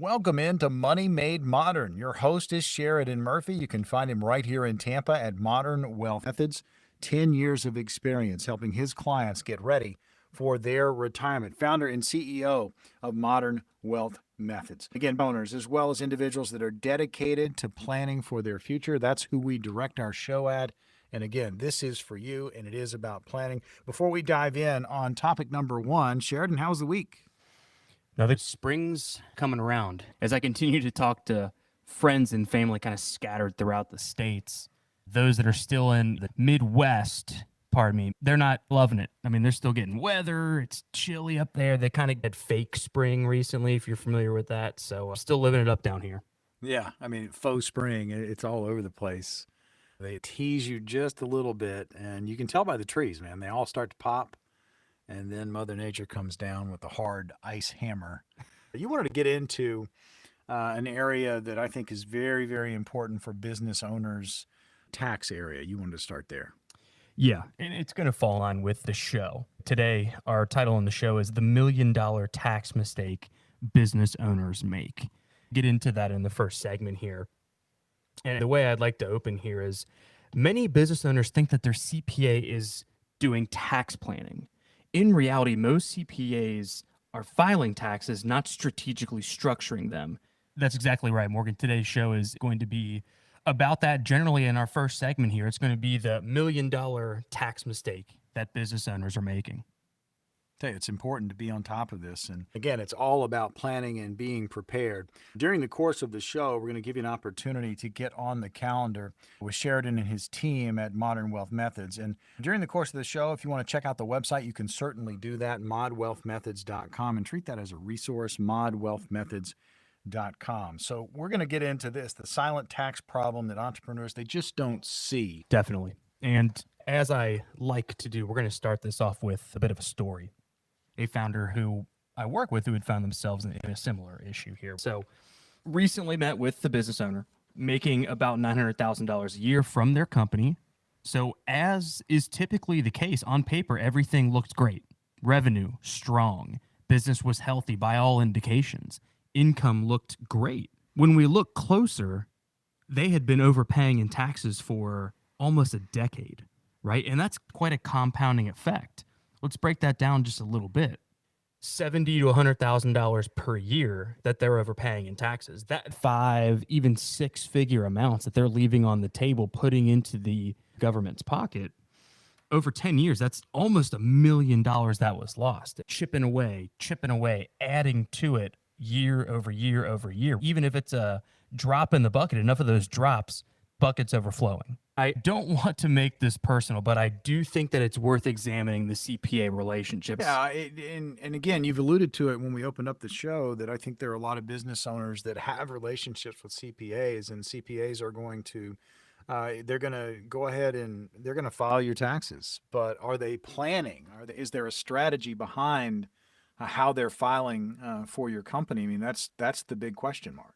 Welcome into Money Made Modern. Your host is Sheridan Murphy. You can find him right here in Tampa at Modern Wealth Methods. 10 years of experience helping his clients get ready for their retirement. Founder and CEO of Modern Wealth Methods. Again, owners as well as individuals that are dedicated to planning for their future. That's who we direct our show at. And again, this is for you, and it is about planning. Before we dive in on topic number one, Sheridan, how's the week? Now, the spring's coming around. As I continue to talk to friends and family kind of scattered throughout the states, those that are still in the Midwest, they're not loving it. I mean, they're still getting weather. It's chilly up there. They kind of get fake spring recently, if you're familiar with that. So still living it up down here. Yeah, I mean, faux spring, it's all over the place. They tease you just a little bit, and you can tell by the trees, man. They all start to pop. And then Mother Nature comes down with a hard ice hammer. You wanted to get into an area that I think is very, very important for business owners, tax area. You wanted to start there. Yeah, and it's going to fall on with the show. Today, our title on the show is The $1 Million Tax Mistake Business Owners Make. Get into that in the first segment here. And the way I'd like to open here is many business owners think that their CPA is doing tax planning. In reality, most CPAs are filing taxes, not strategically structuring them. That's exactly right, Morgan. Today's show is going to be about that. Generally, in our first segment here, it's going to be the $1 million tax mistake that business owners are making. It's important to be on top of this. And again, it's all about planning and being prepared. During the course of the show, we're going to give you an opportunity to get on the calendar with Sheridan and his team at Modern Wealth Methods. And during the course of the show, if you want to check out the website, you can certainly do that, modwealthmethods.com, and treat that as a resource, modwealthmethods.com. So we're going to get into this, the silent tax problem that entrepreneurs, they just don't see. Definitely. And as I like to do, we're going to start this off with a bit of a story. A founder who I work with who had found themselves in a similar issue here. So recently met with the business owner making about $900,000 a year from their company. So as is typically the case on paper, everything looked great. Revenue, strong. Business was healthy by all indications. Income looked great. When we look closer, they had been overpaying in taxes for almost a decade, right? And that's quite a compounding effect. Let's break that down just a little bit. $70,000 to $100,000 per year that they're overpaying in taxes. That 5, even 6-figure amounts that they're leaving on the table, putting into the government's pocket. Over 10 years, that's almost $1 million that was lost. Chipping away, adding to it year over year over year. Even if it's a drop in the bucket, enough of those drops, buckets overflowing. I don't want to make this personal, but I do think that it's worth examining the CPA relationships. Yeah, and again, you've alluded to it when we opened up the show that I think there are a lot of business owners that have relationships with CPAs, and CPAs are going to, they're going to go ahead and they're going to file your taxes. But are they planning? Is there a strategy behind how they're filing for your company? I mean, that's the big question mark.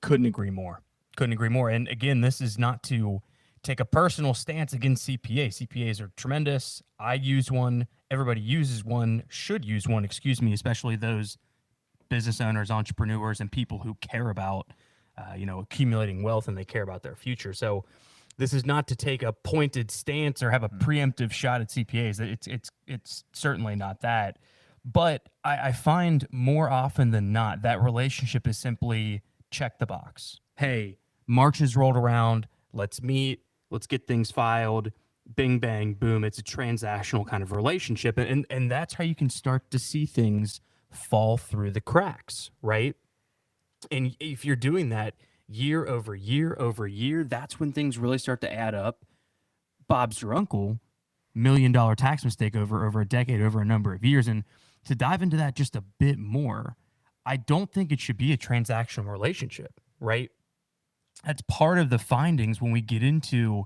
Couldn't agree more. And again, this is not to take a personal stance against CPAs. CPAs are tremendous. I use one. Everybody uses one, should use one, especially those business owners, entrepreneurs, and people who care about, accumulating wealth and they care about their future. So this is not to take a pointed stance or have a preemptive shot at CPAs. It's certainly not that. But I find more often than not that relationship is simply check the box. Hey, March has rolled around. Let's meet. Let's get things filed. Bing, bang, boom. It's a transactional kind of relationship. And that's how you can start to see things fall through the cracks, right? And if you're doing that year over year over year, that's when things really start to add up. Bob's your uncle, $1 million tax mistake over a decade, over a number of years. And to dive into that just a bit more, I don't think it should be a transactional relationship, right? That's part of the findings when we get into,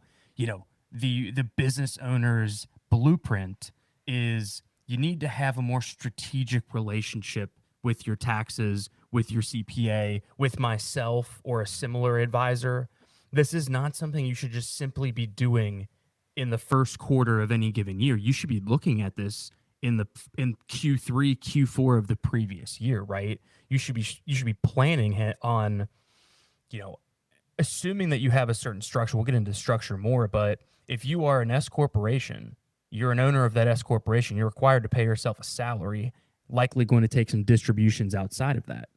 the business owner's blueprint is you need to have a more strategic relationship with your taxes, with your CPA, with myself or a similar advisor. This is not something you should just simply be doing in the first quarter of any given year. You should be looking at this in Q3, Q4 of the previous year, right? You should be planning on, assuming that you have a certain structure. We'll get into structure more, but if you are an S corporation, you're an owner of that S corporation, you're required to pay yourself a salary, likely going to take some distributions outside of that.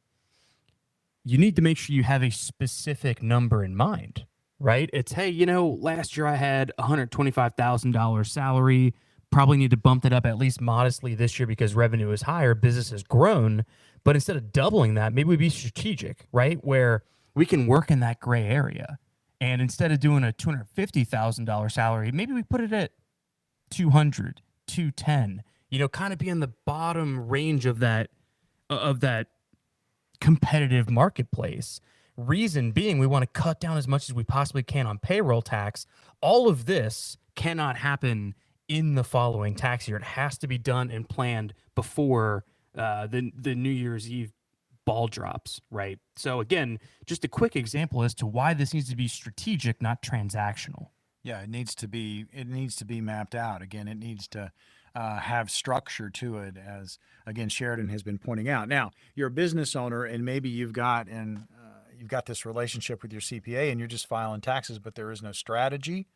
You need to make sure you have a specific number in mind, right? It's, hey, last year I had $125,000 salary, probably need to bump it up at least modestly this year because revenue is higher, business has grown. But instead of doubling that, maybe we be strategic, right? Where we can work in that gray area. And instead of doing a $250,000 salary, maybe we put it at 200, 210, kind of be in the bottom range of that competitive marketplace. Reason being, we want to cut down as much as we possibly can on payroll tax. All of this cannot happen in the following tax year. It has to be done and planned before the New Year's Eve ball drops, right? So again, just a quick example as to why this needs to be strategic, not transactional. Yeah, it needs to be mapped out. Again, it needs to have structure to it, as again Sheridan has been pointing out. Now, you're a business owner, and maybe you've got this relationship with your CPA, and you're just filing taxes, but there is no strategy.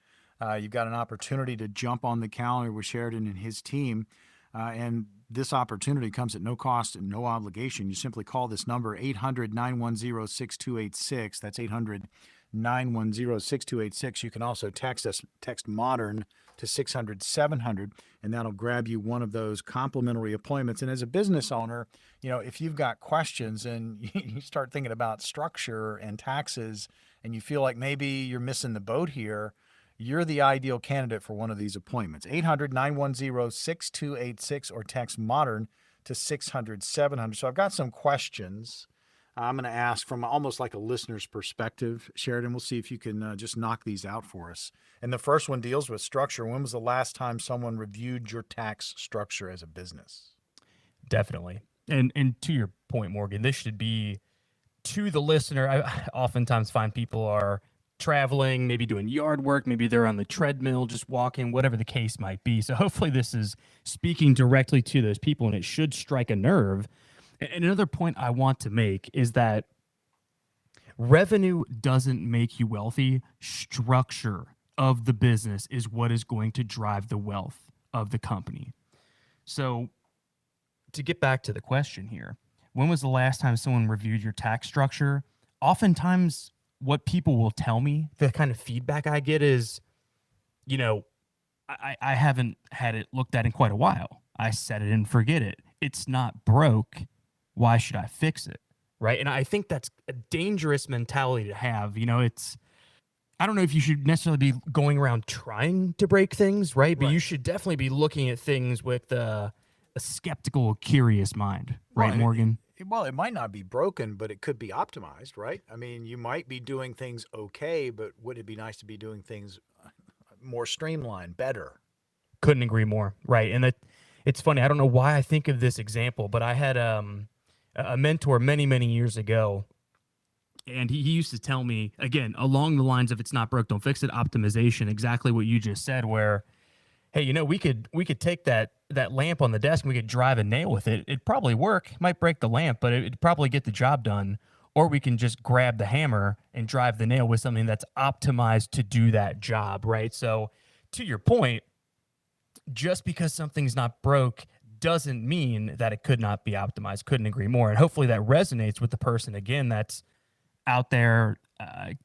You've got an opportunity to jump on the calendar with Sheridan and his team, and this opportunity comes at no cost and no obligation. You simply call this number, 800-910-6286. That's 800-910-6286. You can also text MODERN to 600-700, and that'll grab you one of those complimentary appointments. And as a business owner, if you've got questions and you start thinking about structure and taxes and you feel like maybe you're missing the boat here, you're the ideal candidate for one of these appointments. 800-910-6286 or text MODERN to 600-700. So I've got some questions I'm going to ask from almost like a listener's perspective. Sheridan, we'll see if you can just knock these out for us. And the first one deals with structure. When was the last time someone reviewed your tax structure as a business? Definitely. And to your point, Morgan, this should be to the listener. I oftentimes find people are traveling, maybe doing yard work, maybe they're on the treadmill, just walking, whatever the case might be. So hopefully this is speaking directly to those people, and it should strike a nerve. And another point I want to make is that revenue doesn't make you wealthy. Structure of the business is what is going to drive the wealth of the company. So to get back to the question here, when was the last time someone reviewed your tax structure? Oftentimes what people will tell me, the kind of feedback I get is, I haven't had it looked at in quite a while. I set it and forget it. It's not broke. Why should I fix it? Right. And I think that's a dangerous mentality to have. I don't know if you should necessarily be going around trying to break things, right? But you should definitely be looking at things with a skeptical, curious mind, right, Morgan? Well, it might not be broken, but it could be optimized, right? I mean, you might be doing things okay, but would it be nice to be doing things more streamlined, better? Couldn't agree more, right? And it's funny. I don't know why I think of this example, but I had a mentor many, many years ago, and he used to tell me, again, along the lines of it's not broke, don't fix it, optimization, exactly what you just said, where, hey, we could take that lamp on the desk and we could drive a nail with it. It'd probably work. It might break the lamp, but it'd probably get the job done. Or we can just grab the hammer and drive the nail with something that's optimized to do that job, right? So to your point, just because something's not broke doesn't mean that it could not be optimized. Couldn't agree more. And hopefully that resonates with the person, again, that's out there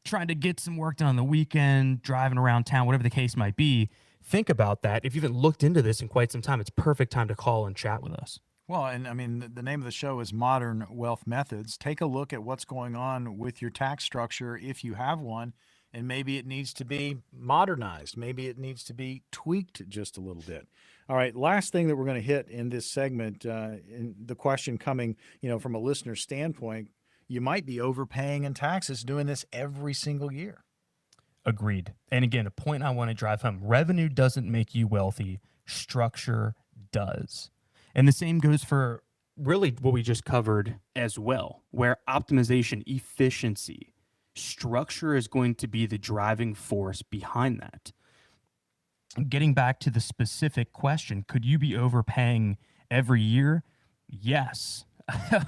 trying to get some work done on the weekend, driving around town, whatever the case might be. Think about that. If you haven't looked into this in quite some time, it's perfect time to call and chat with us. Well, and I mean, the name of the show is Modern Wealth Methods. Take a look at what's going on with your tax structure if you have one, and maybe it needs to be modernized. Maybe it needs to be tweaked just a little bit. All right, last thing that we're going to hit in this segment, in the question coming, from a listener standpoint, you might be overpaying in taxes doing this every single year. Agreed. And again, a point I want to drive home, revenue doesn't make you wealthy. Structure does. And the same goes for really what we just covered as well, where optimization, efficiency, structure is going to be the driving force behind that. getting back to the specific question, could you be overpaying every year? Yes.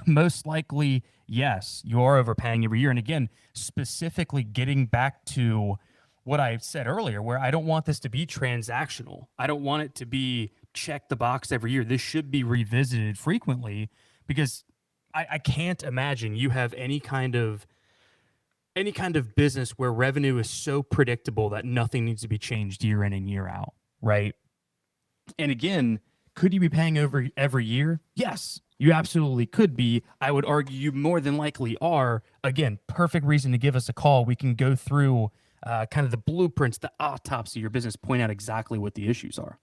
Most likely, yes, you are overpaying every year. And again, specifically getting back to what I said earlier, where I don't want this to be transactional. I don't want it to be check the box every year. This should be revisited frequently because I can't imagine you have any kind of business where revenue is so predictable that nothing needs to be changed year in and year out, right? And again, could you be paying over every year? Yes, you absolutely could be. I would argue you more than likely are. Again, perfect reason to give us a call. We can go through kind of the blueprints, the autopsy of your business, point out exactly what the issues are.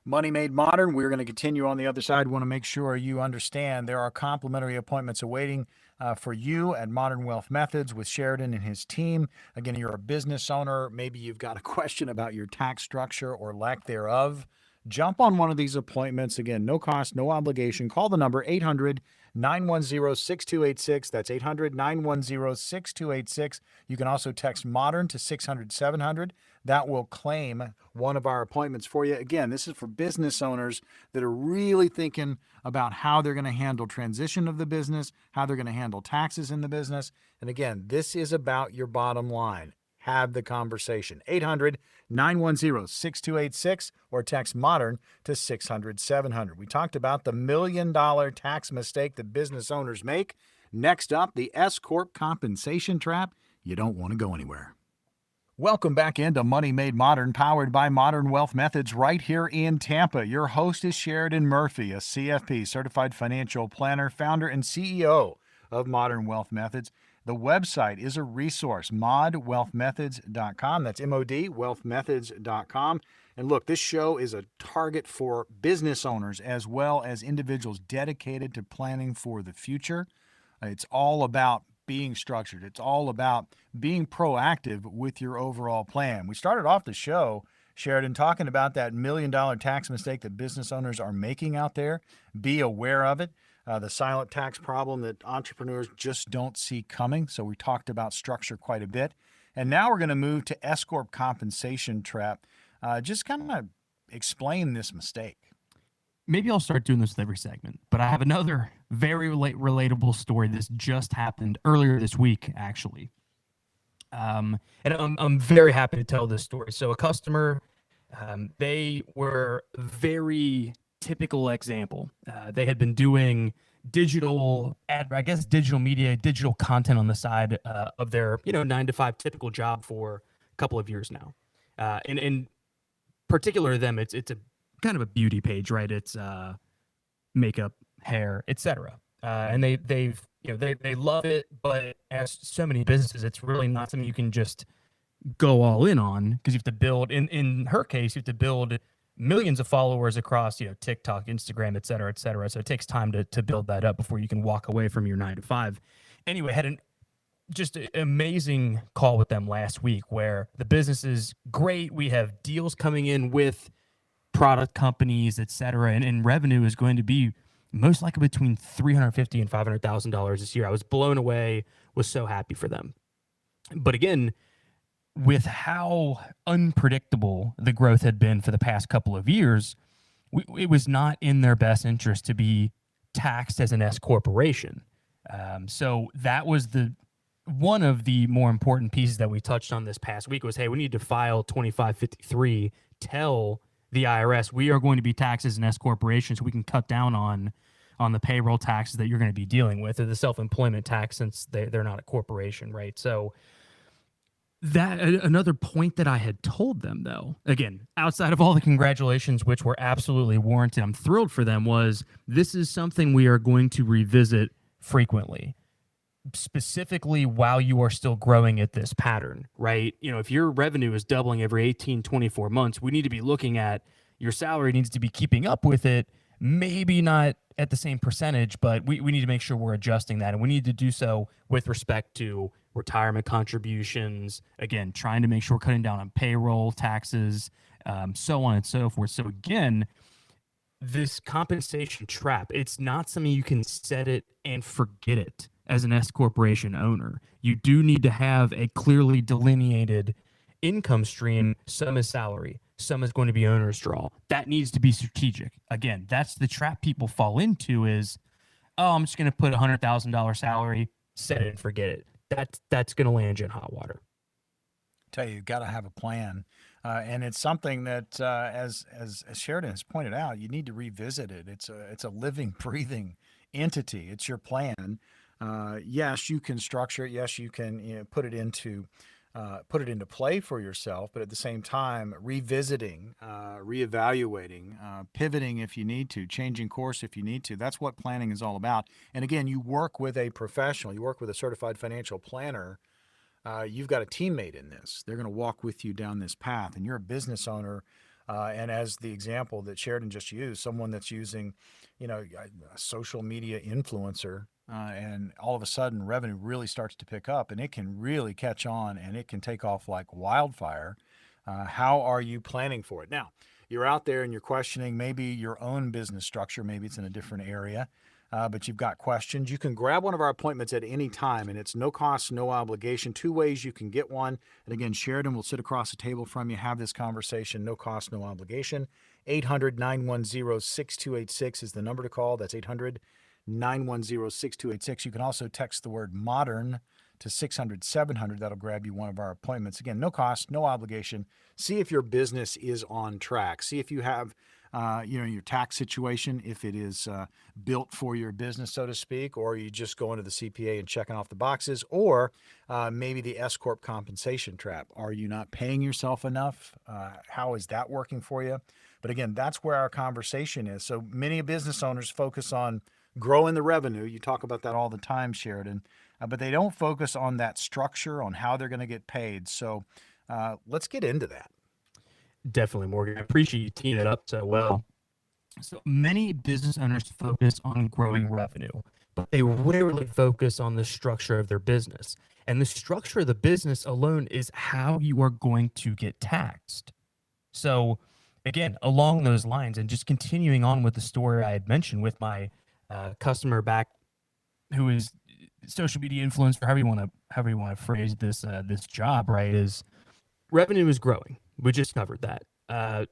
Money Made Modern. We're going to continue on the other side. We want to make sure you understand there are complimentary appointments awaiting for you at Modern Wealth Methods with Sheridan and his team. Again, you're a business owner. Maybe you've got a question about your tax structure or lack thereof. Jump on one of these appointments. Again, no cost, no obligation. Call the number 800-910-6286. That's 800-910-6286. You can also text MODERN to 600-700. That will claim one of our appointments for you. Again, this is for business owners that are really thinking about how they're going to handle transition of the business, how they're going to handle taxes in the business. And again, this is about your bottom line. Have the conversation. 800-910-6286 or text MODERN to 600-700. We talked about the $1 million tax mistake that business owners make. Next up, the S-Corp compensation trap. You don't want to go anywhere. Welcome back into Money Made Modern, powered by Modern Wealth Methods right here in Tampa. Your host is Sheridan Murphy, a CFP, Certified Financial Planner, founder and CEO of Modern Wealth Methods. The website is a resource, modwealthmethods.com. That's MOD, wealthmethods.com. And look, this show is a target for business owners as well as individuals dedicated to planning for the future. It's all about being structured. It's all about being proactive with your overall plan. We started off the show, Sheridan, talking about that $1 million tax mistake that business owners are making out there. Be aware of it. The silent tax problem that entrepreneurs just don't see coming. So we talked about structure quite a bit. And now we're going to move to S-Corp compensation trap. Just kind of explain this mistake. Maybe I'll start doing this with every segment, but I have another very relatable story. This just happened earlier this week, actually. And I'm very happy to tell this story. So a customer, they were very typical example. They had been doing digital media, digital content on the side of their 9-to-5 typical job for a couple of years now. And in particular, them, it's a kind of a beauty page, right? It's makeup, hair, etc. And they love it, but as so many businesses, it's really not something you can just go all in on, because you have to build. In her case, you have to build millions of followers across TikTok, Instagram, et cetera, et cetera. So it takes time to build that up before you can walk away from your 9-to-5. Anyway, had an amazing call with them last week where the business is great. We have deals coming in with product companies, et cetera, and revenue is going to be most likely between $350,000 and $500,000 this year. I was blown away, was so happy for them. But again, with how unpredictable the growth had been for the past couple of years, it was not in their best interest to be taxed as an S corporation. So that was one of the more important pieces that we touched on this past week was, hey, we need to file 2553, tell the IRS we are going to be taxed as an S corporation, so we can cut down on the payroll taxes that you're going to be dealing with, or the self-employment tax, since they're not a corporation, right? So that another point that I had told them, though, again, outside of all the congratulations, which were absolutely warranted, I'm thrilled for them, was this is something we are going to revisit frequently, specifically while you are still growing at this pattern, right? If your revenue is doubling every 18, 24 months, we need to be looking at your salary needs to be keeping up with it, maybe not at the same percentage, but we need to make sure we're adjusting that. And we need to do so with respect to retirement contributions, again, trying to make sure we're cutting down on payroll taxes, so on and so forth. So again, this compensation trap, it's not something you can set it and forget it as an S corporation owner. You do need to have a clearly delineated income stream, some is salary, some is going to be owner's draw. That needs to be strategic. Again, that's the trap people fall into is, oh, I'm just going to put $100,000 salary, set it and forget it. That's going to land you in hot water. Tell you, you've got to have a plan. And it's something that, as Sheridan has pointed out, you need to revisit it. It's a living, breathing entity. It's your plan. Yes, you can structure it. Yes, you can put it into play for yourself. But at the same time, revisiting, reevaluating, pivoting if you need to, changing course if you need to. That's what planning is all about. And again, you work with a professional. You work with a certified financial planner. You've got a teammate in this. They're going to walk with you down this path, and you're a business owner. And as the example that Sheridan just used, someone that's using, a social media influencer, and all of a sudden revenue really starts to pick up, and it can really catch on, and it can take off like wildfire. How are you planning for it? Now, you're out there and you're questioning maybe your own business structure. Maybe it's in a different area. But you've got questions. You can grab one of our appointments at any time, and it's no cost, no obligation. Two ways you can get one. And again, Sheridan will sit across the table from you, have this conversation, no cost, no obligation. 800-910-6286 is the number to call. That's 800-910-6286. You can also text the word modern to 600-700. That'll grab you one of our appointments. Again, no cost, no obligation. See if your business is on track. See if you have your tax situation, if it is built for your business, so to speak, or you just go into the CPA and checking off the boxes, or maybe the S-Corp compensation trap. Are you not paying yourself enough? How is that working for you? But again, that's where our conversation is. So many business owners focus on growing the revenue. You talk about that all the time, Sheridan, but they don't focus on that structure, on how they're going to get paid. So let's get into that. Definitely, Morgan. I appreciate you teeing it up so well. So many business owners focus on growing revenue, but they rarely focus on the structure of their business. And the structure of the business alone is how you are going to get taxed. So, again, along those lines, and just continuing on with the story I had mentioned with my customer back, who is social media influencer, however you want to phrase this job, right? Is revenue is growing. We just covered that. I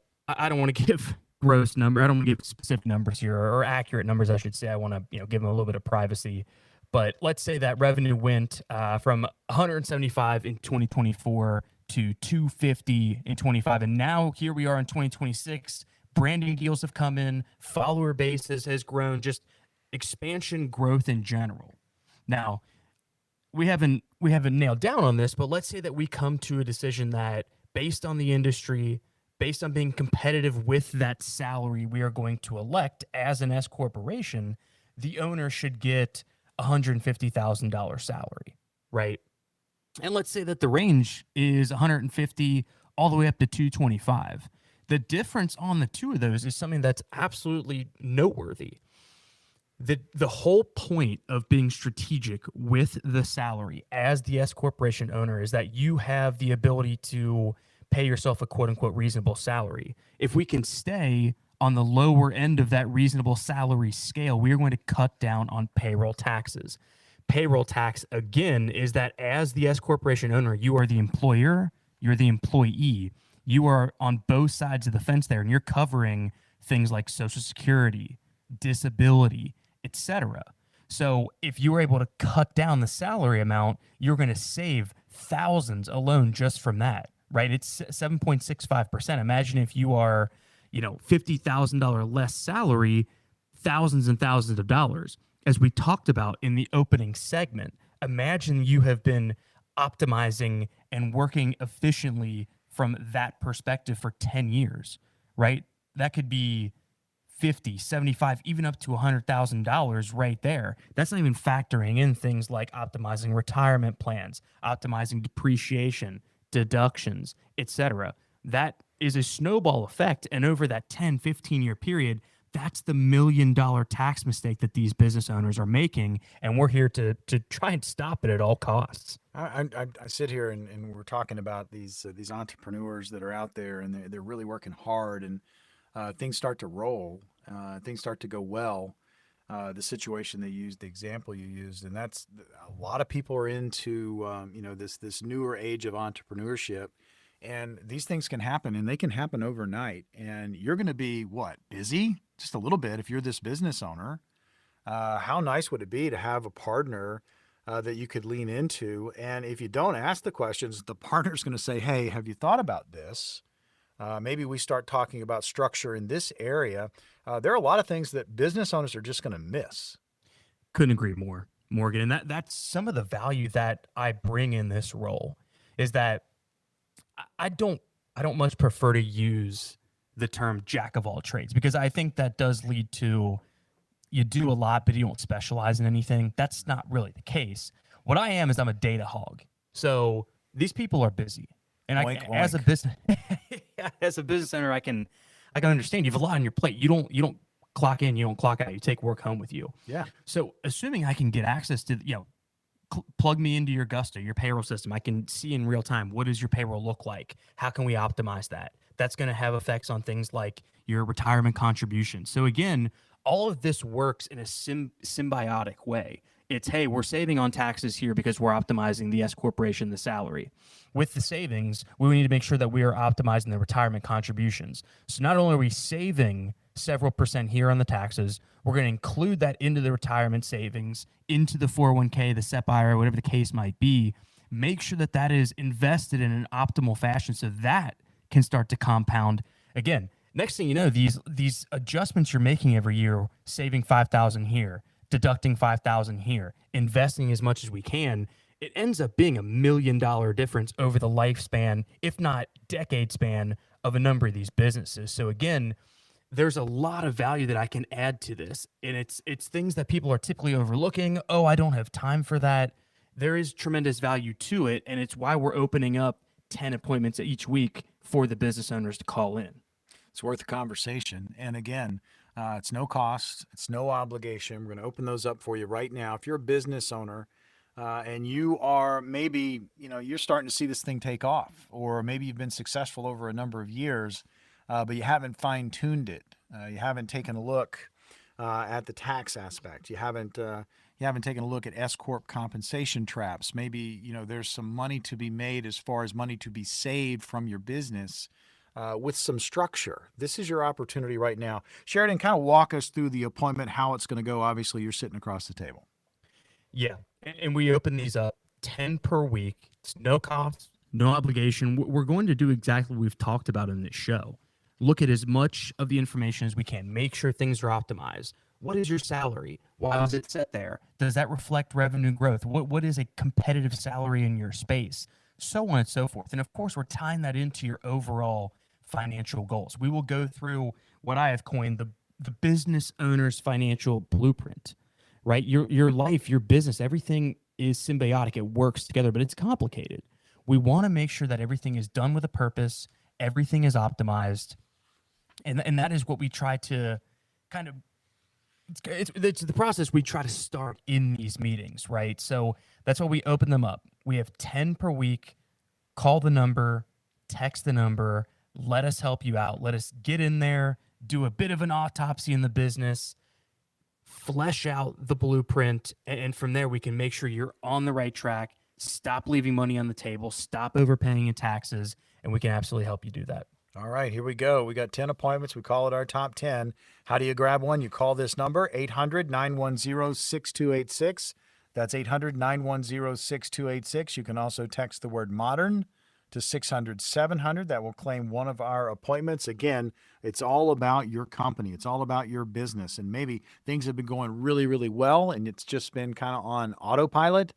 don't want to give gross number. I don't want to give specific numbers here, or accurate numbers, I should say. I want to give them a little bit of privacy. But let's say that revenue went from 175 in 2024 to 250 in 25, and now here we are in 2026. Branding deals have come in. Follower base has grown. Just expansion, growth in general. Now, we haven't nailed down on this, but let's say that we come to a decision that, based on the industry, based on being competitive with that salary we are going to elect as an S corporation, the owner should get $150,000 salary, right? And let's say that the range is 150 all the way up to 225. The difference on the two of those is something that's absolutely noteworthy. The whole point of being strategic with the salary as the S corporation owner is that you have the ability to pay yourself a quote unquote reasonable salary. If we can stay on the lower end of that reasonable salary scale, we are going to cut down on payroll taxes. Payroll tax, again, is that as the S corporation owner, you are the employer, you're the employee. You are on both sides of the fence there, and you're covering things like Social Security, disability, etc. So if you were able to cut down the salary amount, you're going to save thousands alone just from that, right? It's 7.65%. Imagine if you are, $50,000 less salary, thousands and thousands of dollars. As we talked about in the opening segment, imagine you have been optimizing and working efficiently from that perspective for 10 years, right? That could be 50, 75, even up to $100,000 right there. That's not even factoring in things like optimizing retirement plans, optimizing depreciation, deductions, etc. That is a snowball effect. And over that 10, 15-year period, that's the $1 million tax mistake that these business owners are making. And we're here to try and stop it at all costs. I sit here and we're talking about these entrepreneurs that are out there, and they're really working hard, and things start to roll, things start to go well. The situation they used, the example you used, and that's a lot of people are into this newer age of entrepreneurship, And these things can happen, and they can happen overnight. And you're going to be what, busy? Just a little bit if you're this business owner. How nice would it be to have a partner that you could lean into? And if you don't ask the questions, the partner's going to say, hey, have you thought about this? Maybe we start talking about structure in this area. There are a lot of things that business owners are just going to miss. Couldn't agree more, Morgan. And that's some of the value that I bring in this role is that I don't much prefer to use the term jack of all trades, because I think that does lead to you do a lot, but you don't specialize in anything. That's not really the case. What I am is I'm a data hog. So these people are busy, and Oink, as a oink. business as a business owner, I can understand you have a lot on your plate. You don't clock in, you don't clock out. You take work home with you. Yeah. So assuming I can get access to plug me into your Gusta, your payroll system. I can see in real time, what does your payroll look like? How can we optimize that? That's going to have effects on things like your retirement contribution. So again, all of this works in a symbiotic way. It's, hey, we're saving on taxes here because we're optimizing the S corporation, the salary. With the savings, we need to make sure that we are optimizing the retirement contributions. So not only are we saving several percent here on the taxes, we're going to include that into the retirement savings, into the 401k, the SEP IRA, whatever the case might be. Make sure that that is invested in an optimal fashion so that can start to compound. Again, next thing you know, these adjustments you're making every year, saving $5,000 here, deducting $5,000 here, investing as much as we can, it ends up being $1 million difference over the lifespan, if not decade span, of a number of these businesses. So again, there's a lot of value that I can add to this, and it's things that people are typically overlooking. Oh, I don't have time for that. There is tremendous value to it, and it's why we're opening up 10 appointments each week for the business owners to call in. It's worth a conversation. And again, it's no cost, it's no obligation. We're going to open those up for you right now. If you're a business owner and you are maybe, you're starting to see this thing take off, or maybe you've been successful over a number of years, but you haven't fine-tuned it. You haven't taken a look at the tax aspect. You haven't taken a look at S-Corp compensation traps. Maybe, there's some money to be made as far as money to be saved from your business with some structure. This is your opportunity right now. Sheridan, kind of walk us through the appointment, how it's going to go. Obviously, you're sitting across the table. Yeah, and we open these up 10 per week. It's no cost, no obligation. We're going to do exactly what we've talked about in this show. Look at as much of the information as we can. Make sure things are optimized. What is your salary? Why is it set there? Does that reflect revenue growth? What is a competitive salary in your space? So on and so forth. And of course, we're tying that into your overall financial goals. We will go through what I have coined the business owner's financial blueprint, right? Your life, your business, everything is symbiotic. It works together, but it's complicated. We want to make sure that everything is done with a purpose, everything is optimized, and that is what we try to kind of it's the process we try to start in these meetings, right? So that's why we open them up. We have 10 per week. Call the number, text the number, let us help you out. Let us get in there, do a bit of an autopsy in the business, flesh out the blueprint, and from there we can make sure you're on the right track, stop leaving money on the table, stop overpaying in taxes, and we can absolutely help you do that. All right, here we go. We got 10 appointments. We call it our top 10. How do you grab one? You call this number, 800-910-6286. That's 800-910-6286. You can also text the word modern to 600-700. That will claim one of our appointments. Again, it's all about your company. It's all about your business. And maybe things have been going really, really well, and it's just been kind of on autopilot.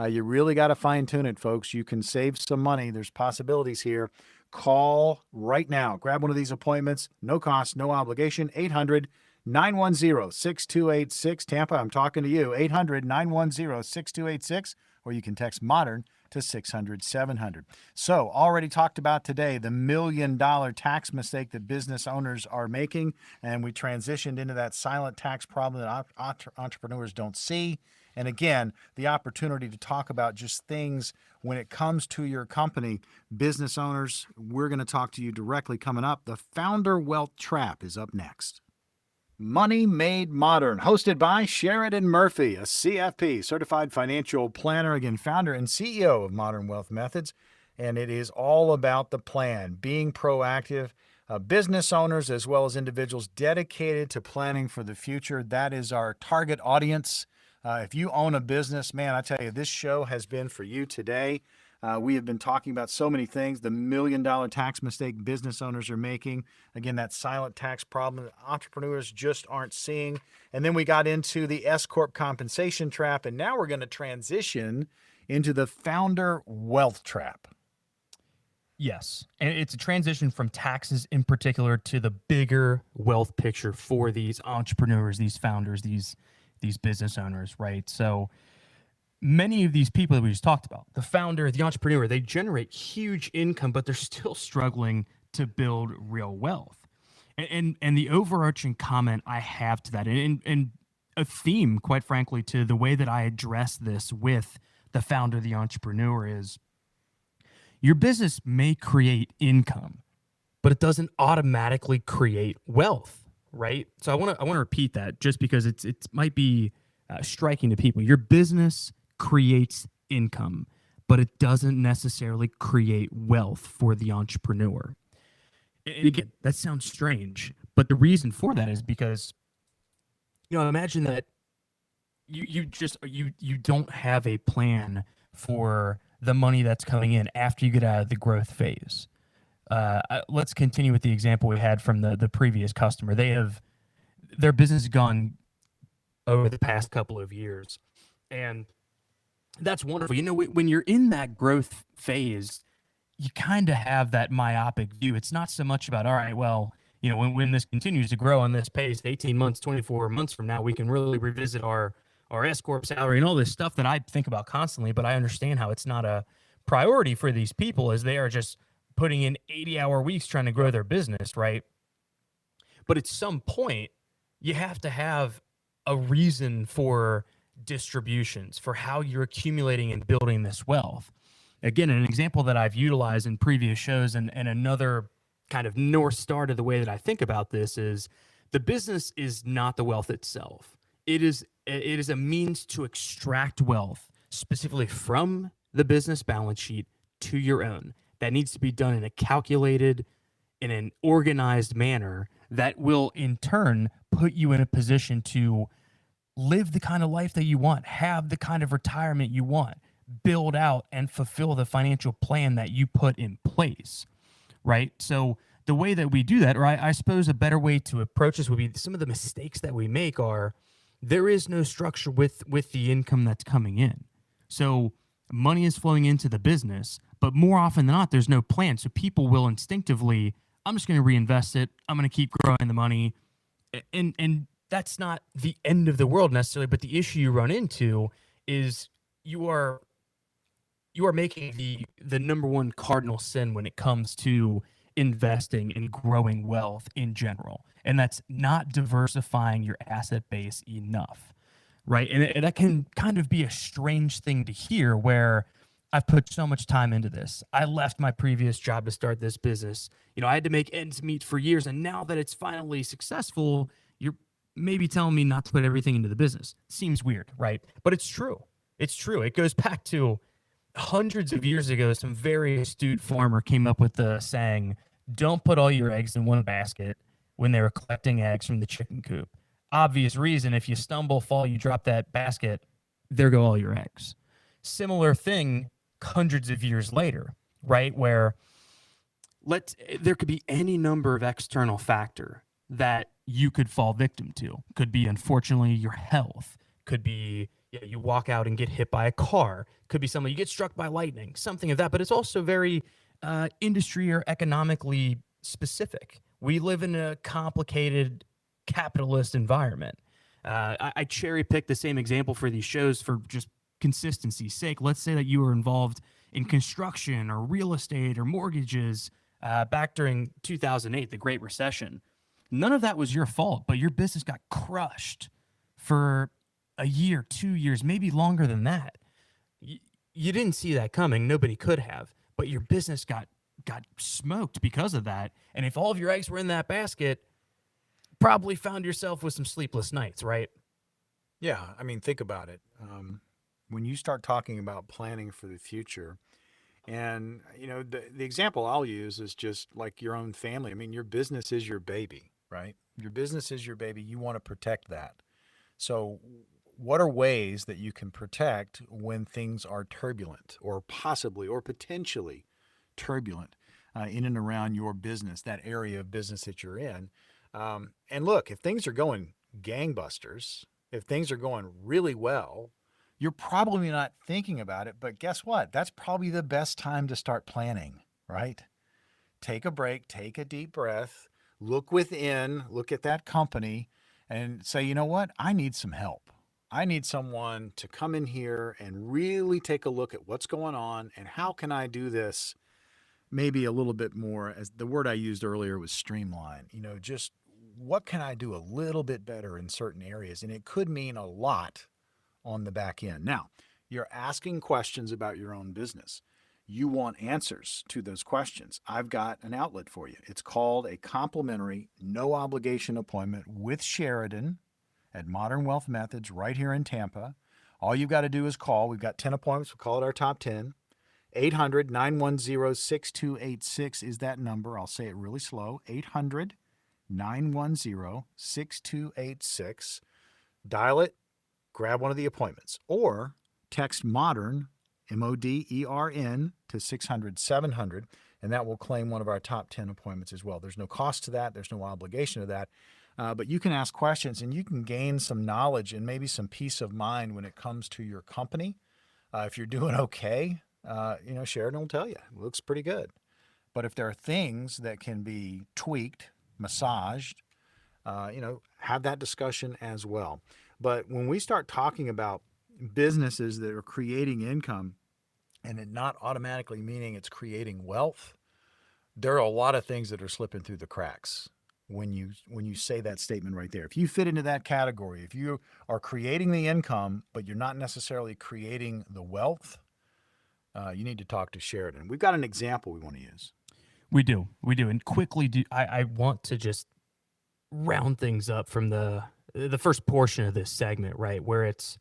You really got to fine tune it, folks. You can save some money. There's possibilities here. Call right now. Grab one of these appointments. No cost, no obligation. 800-910-6286. Tampa, I'm talking to you. 800-910-6286. Or you can text MODERN to 600-700. So, already talked about today the $1 million tax mistake that business owners are making. And we transitioned into that silent tax problem that entrepreneurs don't see. And again, the opportunity to talk about just things when it comes to your company. Business owners, we're going to talk to you directly coming up. The Founder Wealth Trap is up next. Money Made Modern, hosted by Sheridan Murphy, a CFP, Certified Financial Planner, again, founder and CEO of Modern Wealth Methods. and it is all about the plan, being proactive. Business owners as well as individuals dedicated to planning for the future. That is our target audience. If you own a business, man, I tell you, this show has been for you today. We have been talking about so many things. The $1 million tax mistake business owners are making. Again, that silent tax problem that entrepreneurs just aren't seeing. And then we got into the S-Corp compensation trap. And now we're going to transition into the founder wealth trap. Yes. And it's a transition from taxes in particular to the bigger wealth picture for these entrepreneurs, these founders, these business owners, right? So many of these people that we just talked about, the founder, the entrepreneur, they generate huge income, but they're still struggling to build real wealth. And the overarching comment I have to that, and a theme, quite frankly, to the way that I address this with the founder, the entrepreneur, is your business may create income, but it doesn't automatically create wealth, right? So I want to repeat that just because it might be striking to people. Your business creates income, but it doesn't necessarily create wealth for the entrepreneur. And again, that sounds strange, but the reason for that is because, imagine that you don't have a plan for the money that's coming in after you get out of the growth phase. Let's continue with the example we had from the previous customer. Their business has gone over the past couple of years, and that's wonderful. When you're in that growth phase, you kind of have that myopic view. It's not so much about, all right, well, when this continues to grow on this pace, 18 months, 24 months from now, we can really revisit our S-Corp salary and all this stuff that I think about constantly, but I understand how it's not a priority for these people as they are just putting in 80-hour weeks trying to grow their business, right? But at some point, you have to have a reason for distributions, for how you're accumulating and building this wealth. Again, an example that I've utilized in previous shows and another kind of North Star to the way that I think about this is the business is not the wealth itself. It is a means to extract wealth specifically from the business balance sheet to your own. That needs to be done in a calculated, in an organized manner that will in turn put you in a position to live the kind of life that you want, have the kind of retirement you want, build out and fulfill the financial plan that you put in place, right? So the way that we do that, or I suppose a better way to approach this would be some of the mistakes that we make are there is no structure with the income that's coming in. So money is flowing into the business, but more often than not, there's no plan. So people will instinctively, I'm just going to reinvest it. I'm going to keep growing the money. And that's not the end of the world necessarily, but the issue you run into is you are making the number one cardinal sin when it comes to investing and growing wealth in general. And that's not diversifying your asset base enough, right? And that can kind of be a strange thing to hear where I've put so much time into this. I left my previous job to start this business. I had to make ends meet for years. And now that it's finally successful, you're maybe telling me not to put everything into the business. Seems weird, right? But it's true. It's true. It goes back to hundreds of years ago. Some very astute farmer came up with the saying, don't put all your eggs in one basket, when they were collecting eggs from the chicken coop. Obvious reason, if you stumble, fall, you drop that basket, there go all your eggs. Similar thing hundreds of years later, right? Where there could be any number of external factor that you could fall victim to. Could be, unfortunately, your health. Could be you walk out and get hit by a car. Could be something you get struck by lightning, something of that. But it's also very industry or economically specific. We live in a complicated capitalist environment. I cherry pick the same example for these shows for just consistency's sake. Let's say that you were involved in construction or real estate or mortgages back during 2008, the Great Recession. None of that was your fault, but your business got crushed for a year, 2 years, maybe longer than that. You didn't see that coming. Nobody could have, but your business got smoked because of that. And if all of your eggs were in that basket, probably found yourself with some sleepless nights, right? Yeah, I mean, think about it. When you start talking about planning for the future, And, the example I'll use is just like your own family. I mean, your business is your baby, right? Your business is your baby. You want to protect that. So, what are ways that you can protect when things are turbulent or possibly or potentially turbulent in and around your business, that area of business that you're in? And look, if things are going gangbusters, if things are going really well, you're probably not thinking about it, but guess what? That's probably the best time to start planning, right? Take a break, take a deep breath, look within, look at that company, and say, you know what? I need some help. I need someone to come in here and really take a look at what's going on and how can I do this maybe a little bit more, as the word I used earlier was streamline. Just what can I do a little bit better in certain areas? And it could mean a lot on the back end. Now, you're asking questions about your own business. You want answers to those questions. I've got an outlet for you. It's called a complimentary, no obligation appointment with Sheridan at Modern Wealth Methods right here in Tampa. All you've got to do is call. We've got 10 appointments. We'll call it our top 10. 800-910-6286 is that number. I'll say it really slow. 800-910-6286. Dial it, grab one of the appointments, or text MODERN, MODERN, to 600-700, and that will claim one of our top 10 appointments as well. There's no cost to that. There's no obligation to that. But you can ask questions and you can gain some knowledge and maybe some peace of mind when it comes to your company. If you're doing okay, Sheridan will tell you, it looks pretty good. But if there are things that can be tweaked, massaged, have that discussion as well. But when we start talking about businesses that are creating income and it not automatically meaning it's creating wealth, there are a lot of things that are slipping through the cracks when you say that statement right there. If you fit into that category, if you are creating the income, but you're not necessarily creating the wealth, you need to talk to Sheridan. We've got an example we want to use. We do. And quickly, I want to just round things up from the first portion of this segment, right, where it's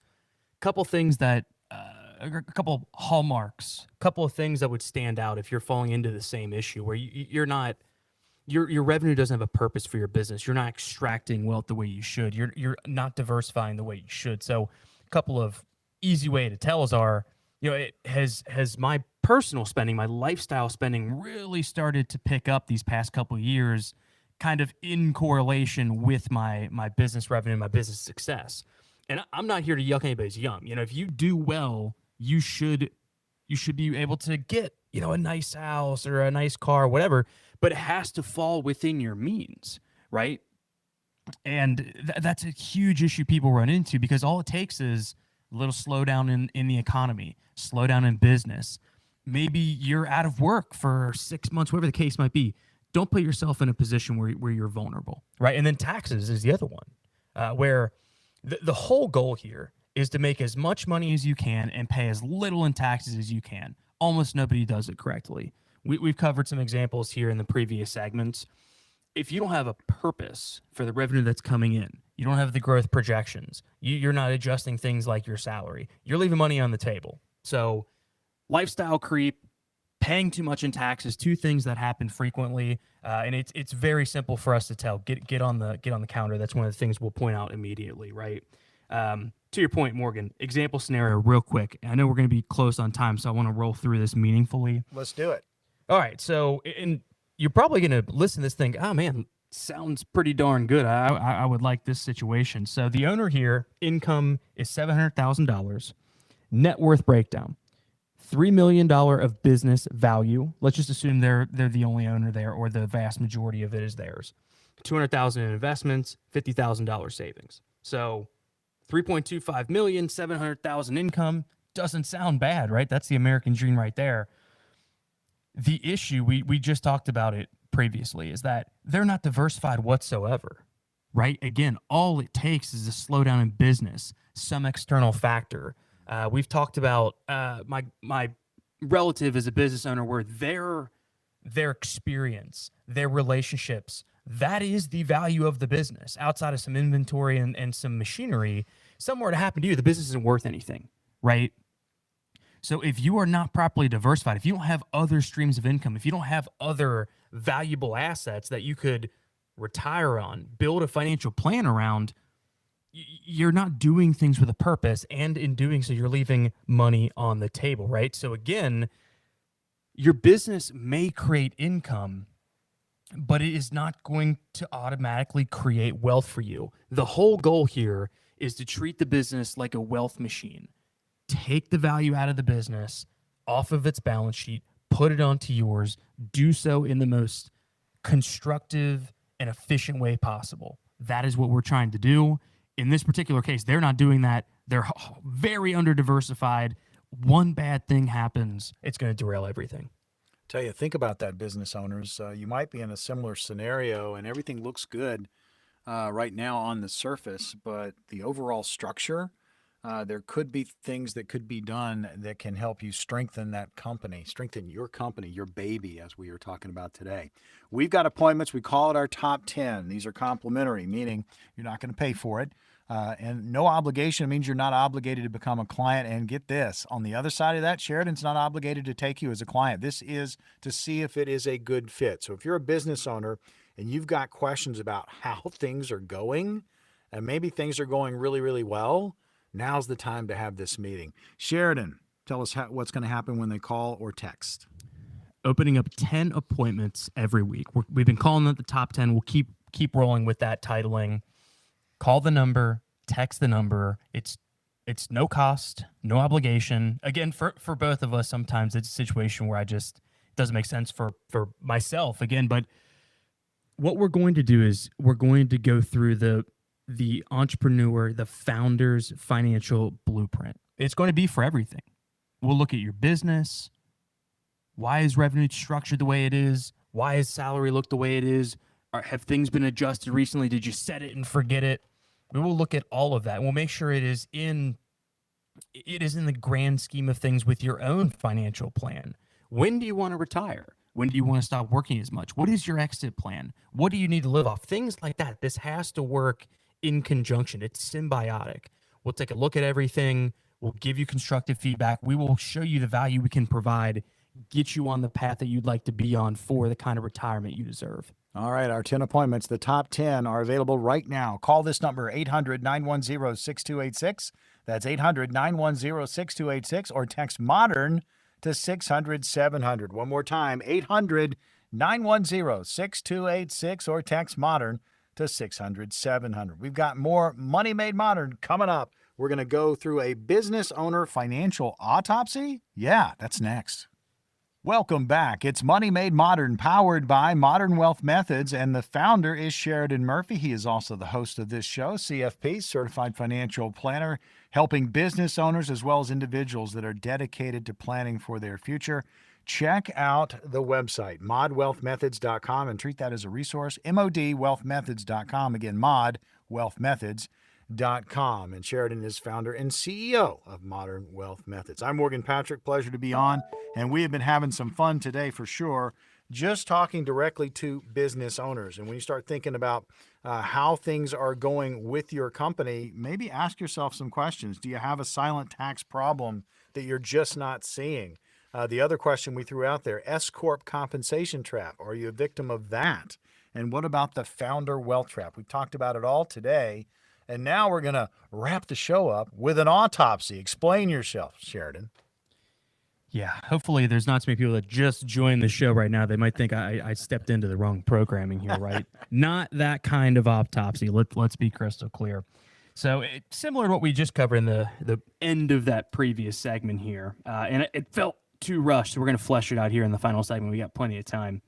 a couple things that a couple hallmarks, a couple of things that would stand out if you're falling into the same issue where you're not your revenue doesn't have a purpose for your business. You're not extracting wealth the way you should. You're not diversifying the way you should. So a couple of easy way to tells are, it has my personal spending, my lifestyle spending really started to pick up these past couple of years, kind of in correlation with my business revenue, my business success. And I'm not here to yuck anybody's yum. If you do well, you should be able to get, a nice house or a nice car, whatever, but it has to fall within your means, right? And that's a huge issue people run into because all it takes is a little slowdown in the economy, slowdown in business. Maybe you're out of work for 6 months, whatever the case might be. Don't put yourself in a position where you're vulnerable, right? And then taxes is the other one, where the whole goal here is to make as much money as you can and pay as little in taxes as you can. Almost nobody does it correctly. We've covered some examples here in the previous segments. If you don't have a purpose for the revenue that's coming in, you don't have the growth projections, you're not adjusting things like your salary, you're leaving money on the table. So lifestyle creep, paying too much in taxes, two things that happen frequently, and it's very simple for us to tell. Get on the counter. That's one of the things we'll point out immediately, right? To your point, Morgan, example scenario real quick. I know we're going to be close on time, so I want to roll through this meaningfully. Let's do it. All right. So, and you're probably going to listen to this thing, oh man, sounds pretty darn good. I would like this situation. So the owner here, income is $700,000. Net worth breakdown, $3 million of business value. Let's just assume they're the only owner there, or the vast majority of it is theirs. $200,000 in investments, $50,000 savings. So 3.25 million, 700,000 income doesn't sound bad, right? That's the American dream right there. The issue, we just talked about it previously, is that they're not diversified whatsoever, right? Again, all it takes is a slowdown in business, some external factor. We've talked about my relative is a business owner where their experience, their relationships, that is the value of the business. Outside of some inventory and some machinery, somewhere to happen to you, the business isn't worth anything, right? So if you are not properly diversified, if you don't have other streams of income, if you don't have other valuable assets that you could retire on, build a financial plan around, you're not doing things with a purpose. And in doing so, you're leaving money on the table, right? So again, your business may create income, but it is not going to automatically create wealth for you. The whole goal here is to treat the business like a wealth machine. Take the value out of the business off of its balance sheet, put it onto yours, do so in the most constructive and efficient way possible. That is what we're trying to do. In this particular case, they're not doing that. They're very under diversified. One bad thing happens, it's going to derail everything. Tell you, think about that, business owners. You might be in a similar scenario and everything looks good right now on the surface, but the overall structure, there could be things that could be done that can help you strengthen that company, strengthen your company, your baby, as we are talking about today. We've got appointments. We call it our top 10. These are complimentary, meaning you're not going to pay for it. And no obligation means you're not obligated to become a client. And get this, on the other side of that, Sheridan's not obligated to take you as a client. This is to see if it is a good fit. So if you're a business owner and you've got questions about how things are going, and maybe things are going really, really well, now's the time to have this meeting. Sheridan, tell us what's going to happen when they call or text. Opening up 10 appointments every week. We've been calling it the top 10. We'll keep rolling with that titling. Call the number, text the number. It's no cost, no obligation. Again, for both of us, sometimes it's a situation where it doesn't make sense for myself again. But what we're going to do is we're going to go through the entrepreneur, the founder's financial blueprint. It's going to be for everything. We'll look at your business. Why is revenue structured the way it is? Why is salary look the way it is? Have things been adjusted recently? Did you set it and forget it? We will look at all of that. We'll make sure it is in the grand scheme of things with your own financial plan. When do you want to retire? When do you want to stop working as much? What is your exit plan? What do you need to live off? Things like that. This has to work in conjunction. It's symbiotic. We'll take a look at everything. We'll give you constructive feedback. We will show you the value we can provide, get you on the path that you'd like to be on for the kind of retirement you deserve. All right, our 10 appointments, the top 10 are available right now. Call this number, 800-910-6286. That's 800-910-6286, or text MODERN to 600-700. One more time, 800-910-6286, or text MODERN to 600-700. We've got more Money Made Modern coming up. We're going to go through a business owner financial autopsy. Yeah, that's next. Welcome back. It's Money Made Modern, powered by Modern Wealth Methods, and the founder is Sheridan Murphy. He is also the host of this show, CFP, Certified Financial Planner, helping business owners as well as individuals that are dedicated to planning for their future. Check out the website, modwealthmethods.com, and treat that as a resource, modwealthmethods.com. Again, modwealthmethods.com. And Sheridan is founder and CEO of Modern Wealth Methods. I'm Morgan Patrick. Pleasure to be on. And we have been having some fun today for sure, just talking directly to business owners. And when you start thinking about how things are going with your company, maybe ask yourself some questions. Do you have a silent tax problem that you're just not seeing? The other question we threw out there, S-Corp compensation trap. Are you a victim of that? And what about the founder wealth trap? We've talked about it all today. And now we're going to wrap the show up with an autopsy. Explain yourself, Sheridan. Yeah, hopefully there's not too many people that just joined the show right now. They might think I stepped into the wrong programming here, right? Not that kind of autopsy. Let's be crystal clear. So similar to what we just covered in the end of that previous segment here, and it felt too rushed, so we're going to flesh it out here in the final segment. We got plenty of time.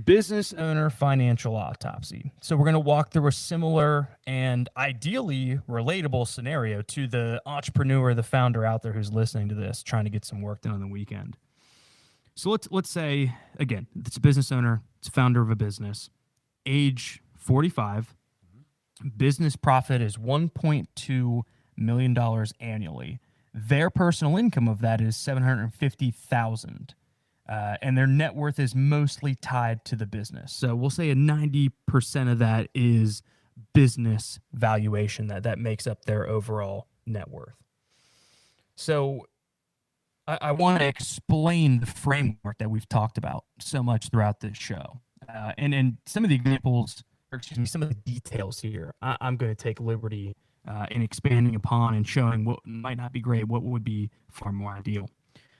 Business owner financial autopsy. So we're going to walk through a similar and ideally relatable scenario to the entrepreneur, the founder out there who's listening to this, trying to get some work done on the weekend. So let's say, again, it's a business owner, it's a founder of a business, age 45, business profit is $1.2 million annually. Their personal income of that is $750,000. And their net worth is mostly tied to the business. So we'll say 90% of that is business valuation that makes up their overall net worth. So I want to explain the framework that we've talked about so much throughout this show. And some of the examples, or excuse me, some of the details here, I'm going to take liberty in expanding upon and showing what might not be great, what would be far more ideal.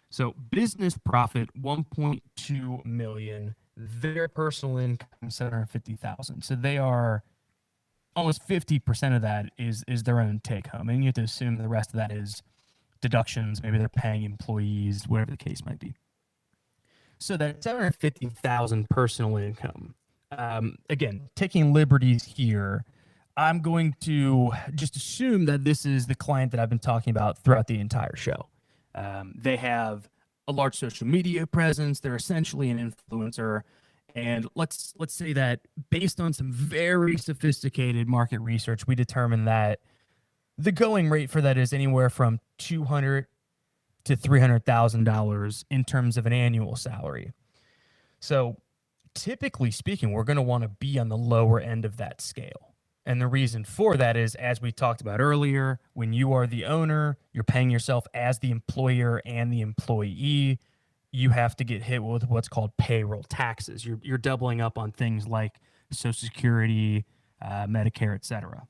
So business profit 1.2 million, their personal income 750,000. So they are almost 50% of that is their own take home, and you have to assume the rest of that is deductions. Maybe they're paying employees, whatever the case might be. So that 750,000 personal income. Again, taking liberties here. I'm going to just assume that this is the client that I've been talking about throughout the entire show. They have a large social media presence. They're essentially an influencer. And let's say that based on some very sophisticated market research, we determined that the going rate for that is anywhere from $200,000 to $300,000 in terms of an annual salary. So typically speaking, we're going to want to be on the lower end of that scale. And the reason for that is, as we talked about earlier, when you are the owner, you're paying yourself as the employer and the employee. You have to get hit with what's called payroll taxes. You're doubling up on things like Social Security, Medicare, et cetera.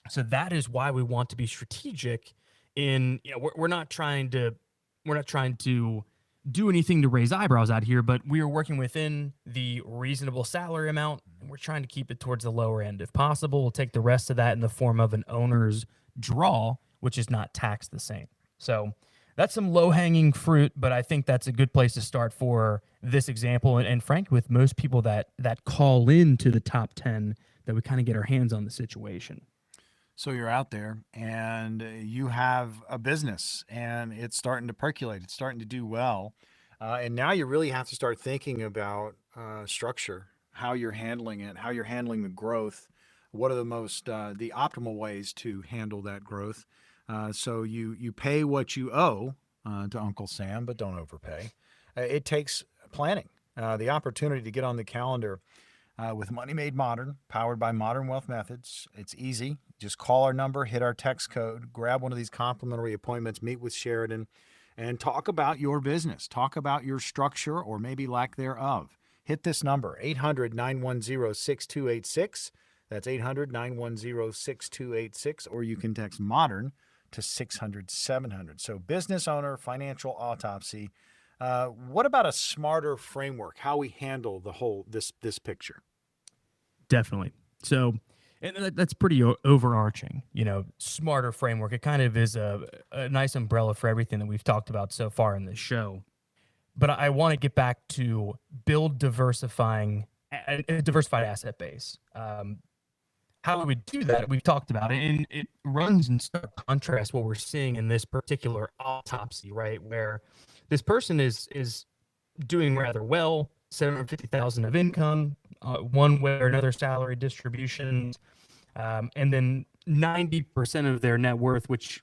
So that is why we want to be strategic in, we're not trying to do anything to raise eyebrows out here, but we are working within the reasonable salary amount, and we're trying to keep it towards the lower end if possible. We'll take the rest of that in the form of an owner's draw, which is not taxed the same. So that's some low-hanging fruit, but I think that's a good place to start for this example. And frankly, with most people that call in to the top 10, that we kind of get our hands on the situation. So you're out there and you have a business and it's starting to percolate. It's starting to do well. And now you really have to start thinking about structure, how you're handling it, how you're handling the growth. What are the optimal ways to handle that growth? So you pay what you owe to Uncle Sam, but don't overpay. It takes planning, the opportunity to get on the calendar with Money Made Modern, powered by Modern Wealth Methods. It's easy. Just call our number, hit our text code, grab one of these complimentary appointments, meet with Sheridan, and talk about your business. Talk about your structure or maybe lack thereof. Hit this number, 800-910-6286. That's 800-910-6286, or you can text MODERN to 600-700. So business owner, financial autopsy. What about a smarter framework, how we handle the whole this picture? Definitely. So, and that's pretty overarching, smarter framework. It kind of is a nice umbrella for everything that we've talked about so far in this show. But I want to get back to build a diversified asset base. How we would do that, we've talked about it, and it runs in stark contrast what we're seeing in this particular autopsy, right? Where this person is doing rather well, 750,000 of income, one way or another salary distributions, and then 90% of their net worth, which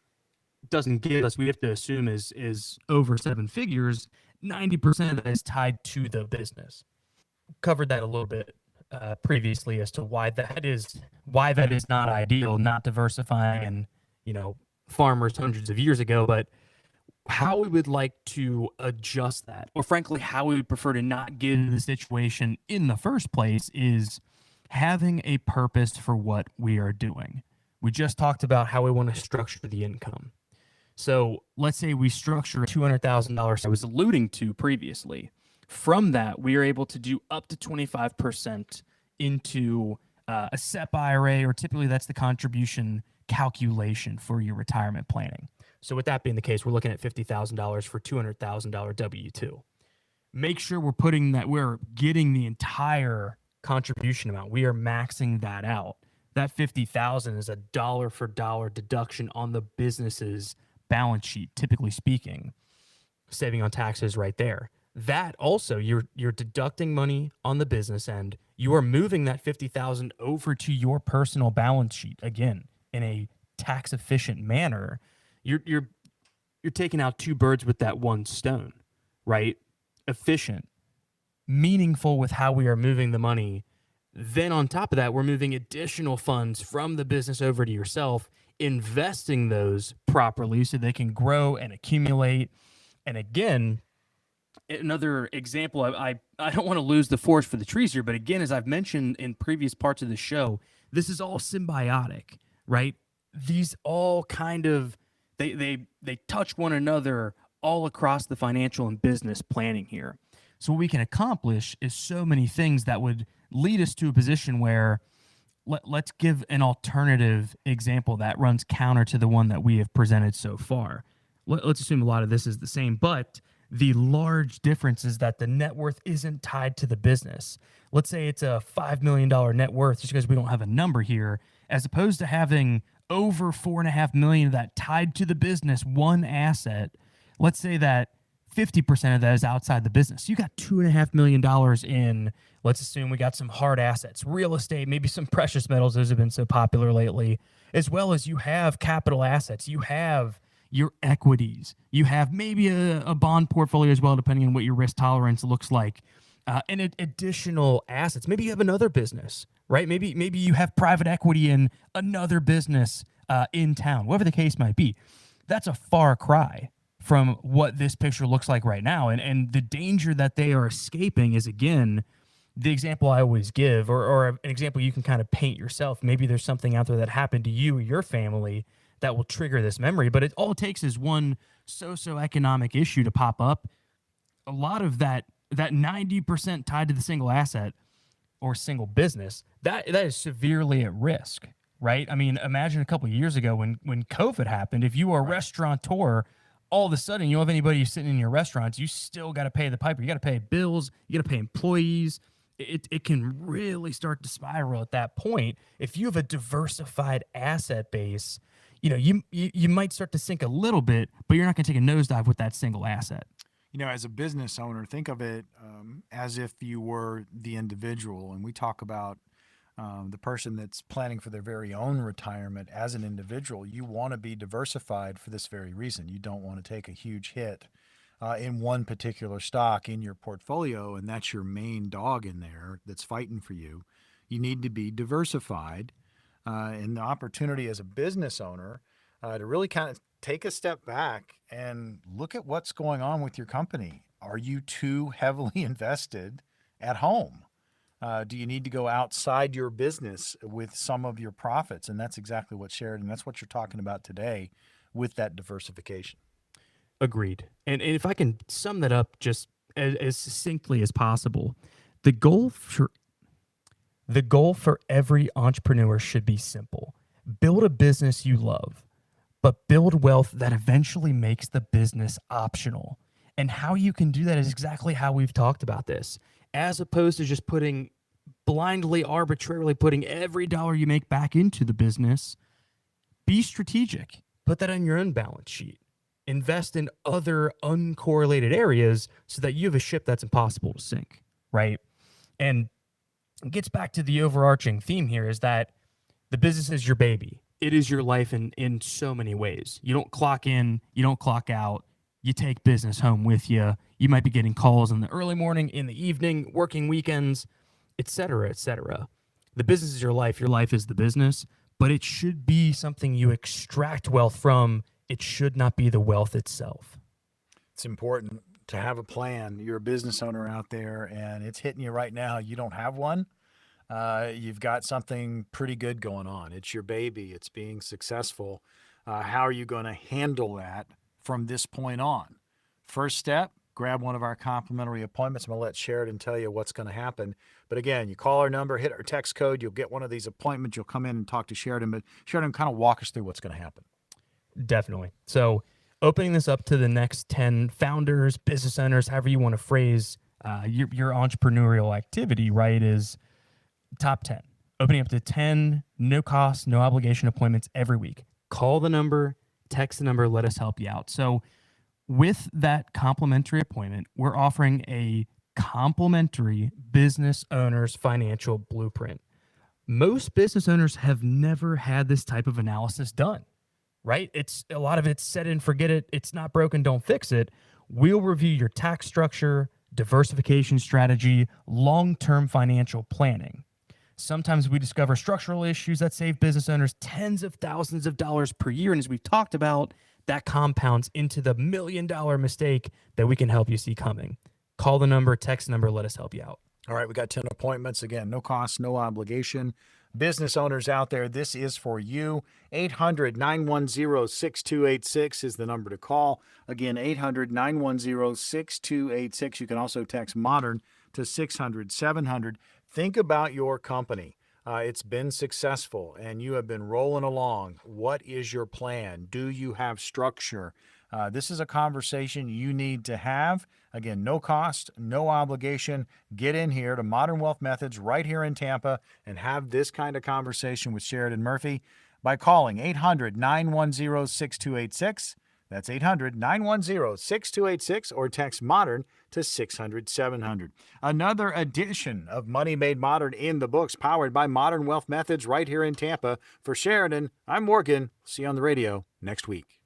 doesn't give us, we have to assume is over seven figures. 90% of that is tied to the business. Covered that a little bit previously as to why that is not ideal, not diversifying, and farmers hundreds of years ago, but how we would like to adjust that, or frankly, how we would prefer to not get into the situation in the first place, is having a purpose for what we are doing. We just talked about how we want to structure the income. So let's say we structure $200,000 I was alluding to previously. From that, we are able to do up to 25% into a SEP IRA, or typically that's the contribution calculation for your retirement planning. So with that being the case, we're looking at $50,000 for $200,000 W-2. Make sure we're getting the entire contribution amount. We are maxing that out. That $50,000 is a dollar for dollar deduction on the business's balance sheet, typically speaking, saving on taxes right there. That also, you're deducting money on the business end. You are moving that $50,000 over to your personal balance sheet, again, in a tax efficient manner. You're taking out two birds with that one stone, right? Efficient, meaningful with how we are moving the money. Then on top of that, we're moving additional funds from the business over to yourself, investing those properly so they can grow and accumulate And again, another example, I don't want to lose the forest for the trees here, but again, as I've mentioned in previous parts of the show, this is all symbiotic, right? These all kind of they touch one another all across the financial and business planning here. So what we can accomplish is so many things that would lead us to a position where let's give an alternative example that runs counter to the one that we have presented so far. Let's assume a lot of this is the same, but the large difference is that the net worth isn't tied to the business. Let's say it's a $5 million net worth, just because we don't have a number here, as opposed to having over $4.5 million of that tied to the business, one asset. Let's say that 50% of that is outside the business. You got $2.5 million in, let's assume we got some hard assets, real estate, maybe some precious metals. Those have been so popular lately, as well as you have capital assets. You have your equities. You have maybe a bond portfolio as well, depending on what your risk tolerance looks like. And additional assets. Maybe you have another business, right? Maybe you have private equity in another business in town, whatever the case might be. That's a far cry from what this picture looks like right now. And the danger that they are escaping is, again, the example I always give, or an example you can kind of paint yourself. Maybe there's something out there that happened to you or your family that will trigger this memory, but all it takes is one socioeconomic issue to pop up. A lot of that 90% tied to the single asset or single business, that is severely at risk, right? I mean, imagine a couple of years ago when COVID happened, if you were a restaurateur, all of a sudden you don't have anybody sitting in your restaurants, you still got to pay the piper. You got to pay bills, you got to pay employees. It can really start to spiral at that point. If you have a diversified asset base, you might start to sink a little bit, but you're not going to take a nosedive with that single asset. As a business owner, think of it as if you were the individual. And we talk about the person that's planning for their very own retirement as an individual. You want to be diversified for this very reason. You don't want to take a huge hit in one particular stock in your portfolio, and that's your main dog in there that's fighting for you. You need to be diversified. And the opportunity as a business owner to really kind of take a step back and look at what's going on with your company. Are you too heavily invested at home? Do you need to go outside your business with some of your profits? And that's exactly what Sheridan, that's what you're talking about today with that diversification. Agreed. And if I can sum that up just as succinctly as possible, the goal for every entrepreneur should be simple. Build a business you love, but build wealth that eventually makes the business optional. And how you can do that is exactly how we've talked about this. As opposed to just blindly, arbitrarily putting every dollar you make back into the business, be strategic. Put that on your own balance sheet. Invest in other uncorrelated areas so that you have a ship that's impossible to sink, right? And it gets back to the overarching theme here is that the business is your baby. It is your life in so many ways. You don't clock in, you don't clock out. You take business home with you. You might be getting calls in the early morning, in the evening, working weekends, et cetera, et cetera. The business is your life. Your life is the business, but it should be something you extract wealth from. It should not be the wealth itself. It's important to have a plan. You're a business owner out there and it's hitting you right now. You don't have one. You've got something pretty good going on. It's your baby. It's being successful. How are you going to handle that from this point on? First step, grab one of our complimentary appointments. I'm going to let Sheridan tell you what's going to happen. But again, you call our number, hit our text code, you'll get one of these appointments. You'll come in and talk to Sheridan. But Sheridan, kind of walk us through what's going to happen. Definitely. So opening this up to the next 10 founders, business owners, however you want to phrase your entrepreneurial activity, right, is top 10. Opening up to 10 no cost, no obligation appointments every week. Call the number, text the number, let us help you out. So with that complimentary appointment, we're offering a complimentary business owner's financial blueprint. Most business owners have never had this type of analysis done, right? It's a lot of it's set and forget it. It's not broken, don't fix it. We'll review your tax structure, diversification strategy, long-term financial planning. Sometimes we discover structural issues that save business owners tens of thousands of dollars per year. And as we've talked about, that compounds into the $1 million mistake that we can help you see coming. Call the number, text number, let us help you out. All right, we got 10 appointments. Again, no cost, no obligation. Business owners out there, this is for you. 800-910-6286 is the number to call. Again, 800-910-6286. You can also text MODERN to 600-700. Think about your company. It's been successful and you have been rolling along. What is your plan? Do you have structure? This is a conversation you need to have. Again, no cost, no obligation. Get in here to Modern Wealth Methods right here in Tampa and have this kind of conversation with Sheridan Murphy by calling 800-910-6286. That's 800-910-6286 or text MODERN to 600-700. Another edition of Money Made Modern in the books, powered by Modern Wealth Methods right here in Tampa. For Sheridan, I'm Morgan. See you on the radio next week.